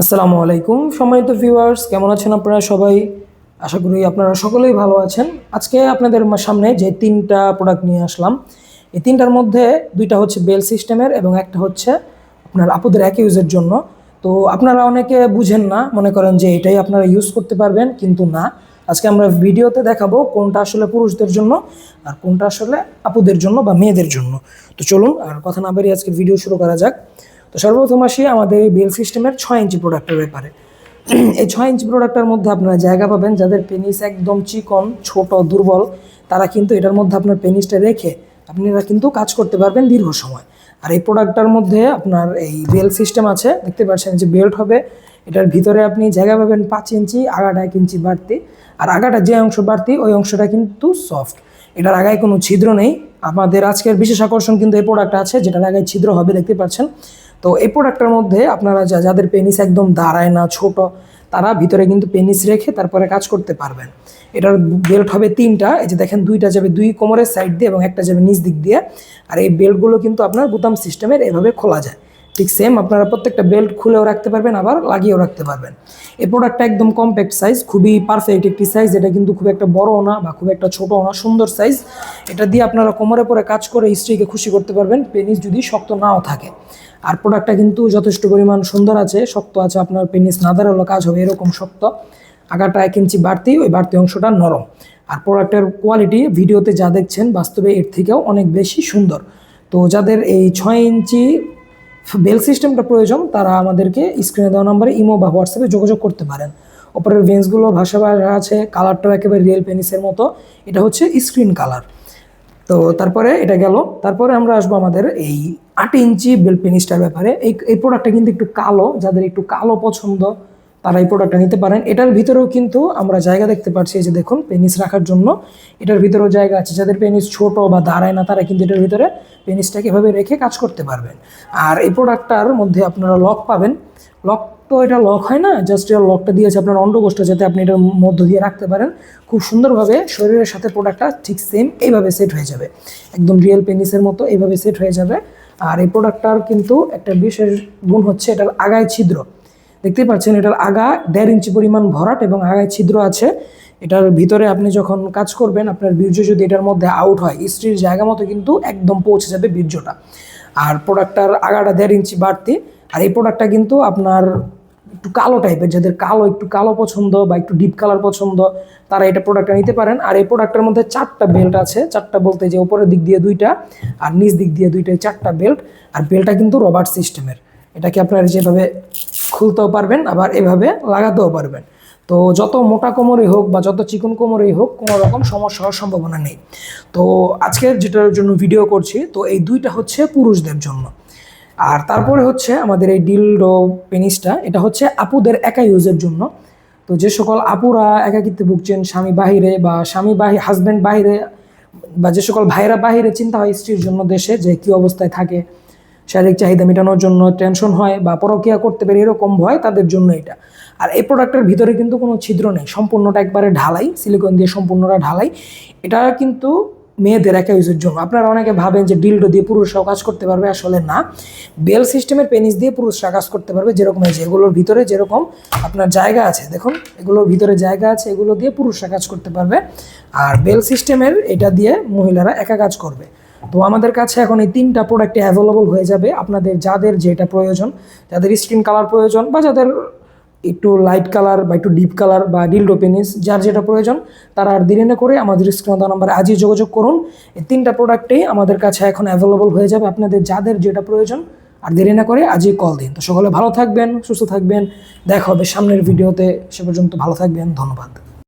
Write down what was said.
আসসালামু আলাইকুম সম্মানিত ভিউয়ার্স, কেমন আছেন আপনারা সবাই? আশা করি আপনারা সকলেই ভালো আছেন। আজকে আপনাদের সামনে যে তিনটা প্রোডাক্ট নিয়ে আসলাম, এই তিনটার মধ্যে দুইটা হচ্ছে বেল সিস্টেমের এবং একটা হচ্ছে আপনার আপুদের এক ইউজের জন্য। তো আপনারা অনেকে বুঝেন না, মনে করেন যে এটাই আপনারা ইউজ করতে পারবেন, কিন্তু না। আজকে আমরা ভিডিওতে দেখাবো কোনটা আসলে পুরুষদের জন্য আর কোনটা আসলে আপুদের জন্য বা মেয়েদের জন্য। তো চলুন আর কথা না বাড়িয়ে আজকে ভিডিও শুরু করা যাক। তো সর্বপ্রথম আসি আমাদের এই বেল সিস্টেমের 6 ইঞ্চি প্রোডাক্টের ব্যাপারে। এই 6 ইঞ্চি প্রোডাক্টের মধ্যে আপনারা জায়গা পাবেন যাদের পেনিস একদম চিকন, ছোট, দুর্বল, তারা কিন্তু এটার মধ্যে আপনার পেনিসটা রেখে আপনারা কিন্তু কাজ করতে পারবেন দীর্ঘ সময়। আর এই প্রোডাক্টটার মধ্যে আপনার এই বেল সিস্টেম আছে, দেখতে পাচ্ছেন যে বেল্ট হবে। এটার ভিতরে আপনি জায়গা পাবেন 5 ইঞ্চি, আগাটা 1 ইঞ্চি বাড়তি। আর আগাটা যে অংশ বাড়তি ওই অংশটা কিন্তু সফট, এটার আগায় কোনো ছিদ্র নেই। আমাদের আজকের বিশেষ আকর্ষণ কিন্তু এই প্রোডাক্ট আছে যেটার আগায় ছিদ্র হবে, দেখতে পাচ্ছেন। তো এই প্রোডাক্টের মধ্যে আপনারা যাদের পেনিস একদম দাঁড়ায় না, ছোট, তারা ভিতরে কিন্তু পেনিস রেখে তারপরে কাজ করতে পারবেন। এটার বেল্ট হবে 3টা, এই যে দেখেন 2টা যাবে 2 কোমরের সাইড দিয়ে এবং একটা যাবে নিচ দিক দিয়ে। আর এই বেল্টগুলো কিন্তু আপনার বোতাম সিস্টেমের এভাবে খোলা যায়। ঠিক সেম আপনারা প্রত্যেকটা বেল্ট খুলেও রাখতে পারবেন, আবার লাগিয়েও রাখতে পারবেন। এই প্রোডাক্টটা একদম কম্প্যাক্ট সাইজ, খুবই পারফেক্ট একটি সাইজ। এটা কিন্তু খুব একটা বড়ও না বা খুব একটা ছোটও না, সুন্দর সাইজ। এটা দিয়ে আপনারা কোমরে পরে কাজ করে স্ত্রীকে খুশি করতে পারবেন, পেনিস যদি শক্ত নাও থাকে। আর প্রোডাক্টটা কিন্তু যথেষ্ট পরিমাণ সুন্দর আছে, শক্ত আছে, আপনার পেনিস না দাঁড়ালো কাজ হবে এরকম শক্ত। আগাটা 1 ইঞ্চি বাড়তি, ওই বাড়তি অংশটা নরম। আর প্রোডাক্টের কোয়ালিটি ভিডিওতে যা দেখছেন বাস্তবে এর থেকেও অনেক বেশি সুন্দর। তো যাদের এই 6 ইঞ্চি বেল সিস্টেমটা প্রয়োজন তারা আমাদেরকে স্ক্রিনে দেওয়া নাম্বারে ইমো বা হোয়াটসঅ্যাপে যোগাযোগ করতে পারেন। ওপরের ভেন্সগুলো ভাষা আছে, কালারটাও একেবারে রিয়েল পেনিসের মতো। এটা হচ্ছে স্ক্রিন কালার। তো তারপরে এটা গেল, তারপরে আমরা আসবো আমাদের এই 8 ইঞ্চি বেল পেনিসটার ব্যাপারে। এই প্রোডাক্টটা কিন্তু একটু কালো, যাদের একটু কালো পছন্দ তারা এই প্রোডাক্টটা নিতে পারেন। এটার ভিতরেও কিন্তু আমরা জায়গা দেখতে পাচ্ছি, এই যে দেখুন পেনিস রাখার জন্য এটার ভিতরেও জায়গা আছে। যাদের পেনিস ছোট বা দাঁড়ায় না তারা কিন্তু এটার ভিতরে পেনিসটাকে এভাবে রেখে কাজ করতে পারবেন। আর এই প্রোডাক্টটার মধ্যে আপনারা লক পাবেন। লক তো এটা লক হয় না, জাস্ট এর লকটা দিয়েছে আপনার অন্ডকোষ্ঠ, যাতে আপনি এটার মধ্য দিয়ে রাখতে পারেন খুব সুন্দরভাবে। শরীরের সাথে প্রোডাক্টটা ঠিক সেম এইভাবে সেট হয়ে যাবে, একদম রিয়েল পেনিসের মতো এইভাবে সেট হয়ে যাবে। আর এই প্রোডাক্টটার কিন্তু একটা বিশেষ গুণ হচ্ছে এটার আগায় ছিদ্র, দেখতেই পাচ্ছেন। এটার আগা 1.5 ইঞ্চি পরিমাণ ভরাট এবং আগায় ছিদ্র আছে। এটার ভিতরে আপনি যখন কাজ করবেন আপনার বীর্য যদি এটার মধ্যে আউট হয়, স্ত্রীর জায়গা মতো কিন্তু একদম পৌঁছে যাবে বীর্যটা। আর প্রোডাক্টটার আগাটা 1.5 ইঞ্চি বাড়তি। আর এই প্রোডাক্টটা কিন্তু আপনার একটু কালো টাইপের, যাদের একটু কালো পছন্দ বা একটু ডিপ কালার পছন্দ তারা এটা প্রোডাক্টটা নিতে পারেন। আর এই প্রোডাক্টের মধ্যে 4টা বেল্ট আছে, 4টা বলতে যে উপরের দিক দিয়ে 2টা আর নিচ দিক দিয়ে 2টায় 4টা বেল্ট। আর বেল্টটা কিন্তু রবার্ট সিস্টেমের, এটাকে আপনারা যেভাবে খুলতেও পারবেন আবার এভাবে লাগাতেও পারবেন। তো যত মোটা কোমরই হোক বা যত চিকন কোমরই হোক, কোনো রকম সমস্যা হওয়ার সম্ভাবনা নেই। তো আজকের যেটার জন্য ভিডিও করছি, তো এই 2টা হচ্ছে পুরুষদের জন্য। আর তারপরে হচ্ছে আমাদের এই ডিলডো পেনিসটা, এটা হচ্ছে আপুদের একা ইউজের জন্য। তো যে সকল আপুরা একাকিত্বে ভুগছেন, স্বামী বাহিরে বা হাজব্যান্ড বাহিরে, বা যে সকল ভাইরা বাহিরে, চিন্তা হয় স্ত্রীর জন্য দেশে যে কী অবস্থায় থাকে, শারীরিক চাহিদা মেটানোর জন্য টেনশন হয় বা পরকীয়া করতে পারে এরকম ভয়, তাদের জন্য এটা। আর এই প্রোডাক্টের ভিতরে কিন্তু কোনো ছিদ্র নেই, সম্পূর্ণটা একবারে ঢালাই, সিলিকন দিয়ে সম্পূর্ণটা ঢালাই। এটা কিন্তু মেয়েদের একা ইউজের জন্য। আপনারা অনেকে ভাবেন যে ডিলডো দিয়ে পুরুষরাও কাজ করতে পারবে, আসলে না। বেল সিস্টেমের পেনিস দিয়ে পুরুষরা কাজ করতে পারবে, যেরকম এই যে এগুলোর ভিতরে যেরকম আপনার জায়গা আছে, দেখুন এগুলোর ভিতরে জায়গা আছে, এগুলো দিয়ে পুরুষরা কাজ করতে পারবে। আর বেল সিস্টেমের এটা দিয়ে মহিলারা একা কাজ করবে। তো আমাদের কাছে এখন এই 3টা প্রোডাক্টে অ্যাভেলেবল হয়ে যাবে। আপনাদের যাদের যেটা প্রয়োজন, যাদের স্কিন কালার প্রয়োজন বা যাদের একটু লাইট কালার বা একটু ডিপ কালার বা ডিলডো পেনিস, যার যেটা প্রয়োজন তারা আর দেরি না করে আমাদের স্ক্রিনে দেওয়া নাম্বারে আজই যোগাযোগ করুন। এই 3টা প্রোডাক্টেই আমাদের কাছে এখন অ্যাভেলেবল হয়ে যাবে। আপনাদের যাদের যেটা প্রয়োজন আর দেরি না করে আজই কল দিন। তো সকলে ভালো থাকবেন, সুস্থ থাকবেন, দেখা হবে সামনের ভিডিওতে। সে পর্যন্ত ভালো থাকবেন, ধন্যবাদ।